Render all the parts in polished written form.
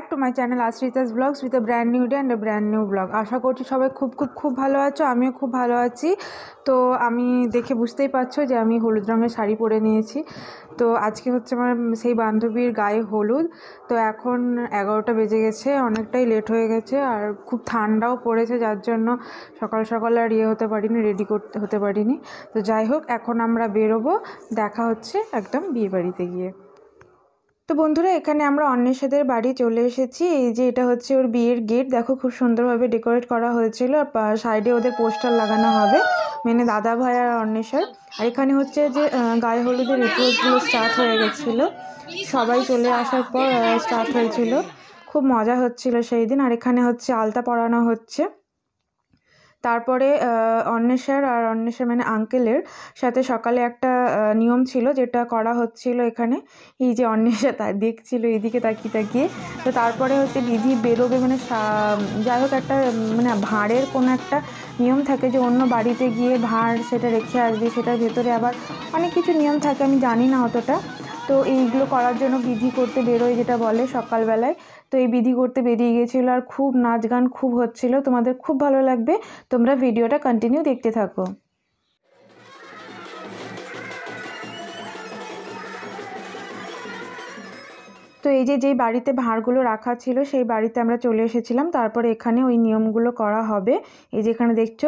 Back to my channel Ashrita's blogs with a brand new day and a brand new blog. আশা করছি সবাই খুব ভালো আছো, আমিও খুব ভালো আছি। তো আমি দেখে বুঝতেই পারছো যে আমি হলুদ রঙের শাড়ি পরে নিয়েছি। তো আজকে হচ্ছে আমার সেই বান্ধবীর গায়ে হলুদ। তো এখন 11টা বেজে গেছে, অনেকটাই লেট হয়ে গেছে আর খুব ঠান্ডাও পড়েছে, যার জন্য সকাল সকাল আর হতে পারিনি, রেডি হতে পারিনি। তো যাই হোক, এখন আমরা বেরোবো, দেখা হচ্ছে একদম বিয়েবাড়িতে গিয়ে। তো বন্ধুরা, এখানে আমরা অন্বেষাদের বাড়ি চলে এসেছি। এই যে এটা হচ্ছে ওর বিয়ের গেট, দেখো খুব সুন্দরভাবে ডেকোরেট করা হয়েছিল। সাইডে ওদের পোস্টার লাগানো হবে, মানে দাদা ভাই আর অন্বেষার। আর এখানে হচ্ছে যে গায়ে হলুদের রিচুয়ালসগুলো স্টার্ট হয়ে গেছিলো, সবাই চলে আসার পর স্টার্ট হয়েছিল। খুব মজা হচ্ছিল সেই দিন। আর এখানে হচ্ছে আলতা পরানো হচ্ছে। তারপরে অন্বেষার মানে আঙ্কেলের সাথে সকালে একটা নিয়ম ছিল যেটা করা হচ্ছিল এখানে। এই যে অন্বেষা তা দেখছিল এইদিকে তাকিয়ে। তো তারপরে হচ্ছে বিধি বেরোবে, মানে যাই হোক একটা মানে ভাঁড়ের কোনো একটা নিয়ম থাকে যে অন্য বাড়িতে গিয়ে ভাঁড় সেটা রেখে আসবে, সেটার ভেতরে আবার অনেক কিছু নিয়ম থাকে, আমি জানি না অতটা। তো এইগুলো করার জন্য বিধি করতে বেরোয়, যেটা বলে সকালবেলায়। তো এই বিধি করতে বেরিয়ে গিয়েছিলো আর খুব নাচ গান খুব হচ্ছিল, তোমাদের খুব ভালো লাগবে, তোমরা ভিডিওটা কন্টিনিউ দেখতে থাকো। তো এই যে যেই বাড়িতে ভাঁড়গুলো রাখা ছিল সেই বাড়িতে আমরা চলে এসেছিলাম। তারপরে এখানে ওই নিয়মগুলো করা হবে। এই যে এখানে দেখছো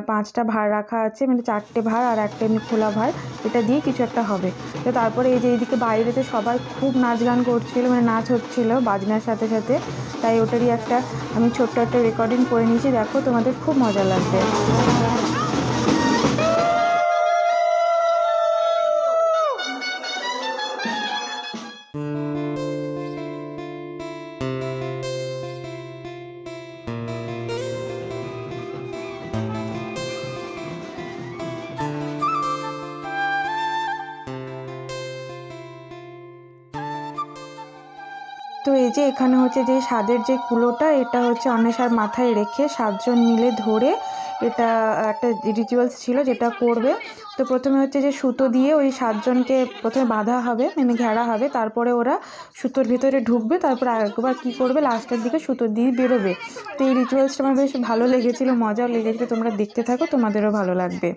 5টা ভাঁড় রাখা আছে, মানে 4টে ভাঁড় আর একটা এমনি খোলা ভাঁড়, এটা দিয়ে কিছু একটা হবে। তো তারপরে এই যে এইদিকে বাইরেতে সবাই খুব নাচ গান করছিল, মানে নাচ হচ্ছিল বাজনার সাথে সাথে। তাই ওটারই একটা আমি ছোট্ট একটা রেকর্ডিং করে নিয়েছি, দেখো তোমাদের খুব মজা লাগবে। তো এই যে এখানে হচ্ছে যে স্বাদের যে কুলোটা, এটা হচ্ছে অন্বেষার মাথায় রেখে 7জন মিলে ধরে, এটা একটা রিচুয়ালস ছিল যেটা করবে। তো প্রথমে হচ্ছে যে সুতো দিয়ে ওই 7জনকে প্রথমে বাঁধা হবে, মানে ঘেরা হবে, তারপরে ওরা সুতোর ভিতরে ঢুকবে, তারপরে একবার কী করবে লাস্টের দিকে সুতো দিয়ে বেরোবে। তো এই রিচুয়ালসটা আমার বেশ ভালো লেগেছিলো, মজাও লেগেছিলো, তোমরা দেখতে থাকো, তোমাদেরও ভালো লাগবে।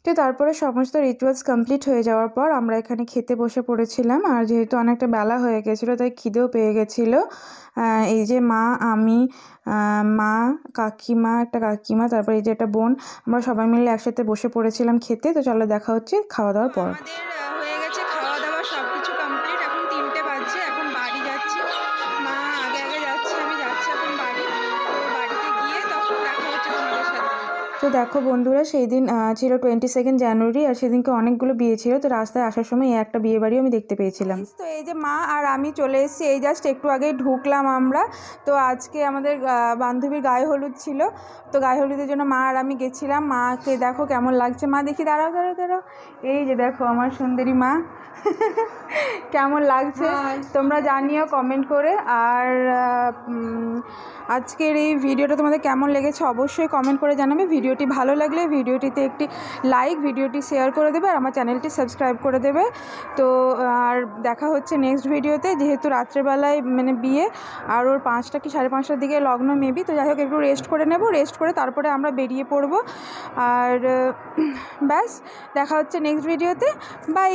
তো তারপরে সমস্ত রিচুয়ালস কমপ্লিট হয়ে যাওয়ার পর আমরা এখানে খেতে বসে পড়েছিলাম। আর যেহেতু অনেকটা বেলা হয়ে গেছিলো তাই খিদেও পেয়ে গেছিলো। এই যে মা, আমি, মা, কাকিমা, একটা কাকিমা, তারপরে এই যে একটা বোন, আমরা সবাই মিলে একসাথে বসে পড়েছিলাম খেতে। তো চলো দেখা হচ্ছে খাওয়া দাওয়ার পর। হয়ে গেছে খাওয়া দাওয়া সব কিছু কমপ্লিট, এখন 3টে বাজছে, এখন বাড়ি যাচ্ছি। মা আগে যাচ্ছে, আমি যাচ্ছি এখন বাড়ি। তো বাড়িতে গিয়ে তখন দেখা হচ্ছে তোমাদের সাথে। তো দেখো বন্ধুরা, সেই দিন ছিল 22 জানুয়ারি, আর সেদিনকে অনেকগুলো বিয়ে ছিল। তো রাস্তায় আসার সময় এই একটা বিয়ে বাড়িও আমি দেখতে পেয়েছিলাম। তো এই যে মা আর আমি চলে এসেছি, এই জাস্ট একটু আগেই ঢুকলাম আমরা। তো আজকে আমাদের বান্ধবীর গায়ে হলুদ ছিল, তো গায়ে হলুদের জন্য মা আর আমি গেছিলাম। মাকে দেখো কেমন লাগছে, মা দেখি, দাঁড়াও। এই যে দেখো আমার সুন্দরী মা, কেমন লাগছে তোমরা জানিও কমেন্ট করে। আর আজকের এই ভিডিওটা তোমাদের কেমন লেগেছে অবশ্যই কমেন্ট করে জানাবে। ভিডিওটি ভালো লাগলে ভিডিওটিতে একটি লাইক, ভিডিওটি শেয়ার করে দেবে আর আমার চ্যানেলটি সাবস্ক্রাইব করে দেবে। তো আর দেখা হচ্ছে নেক্সট ভিডিওতে। যেহেতু রাত্রেবেলায় মানে বিয়ে, আর ওর 5টা কি 5:30টার দিকে লগ্ন মেবি, তো যাই হোক একটু রেস্ট করে নেব, রেস্ট করে তারপরে আমরা বেরিয়ে পড়ব। আর ব্যাস, দেখা হচ্ছে নেক্সট ভিডিওতে। বাই।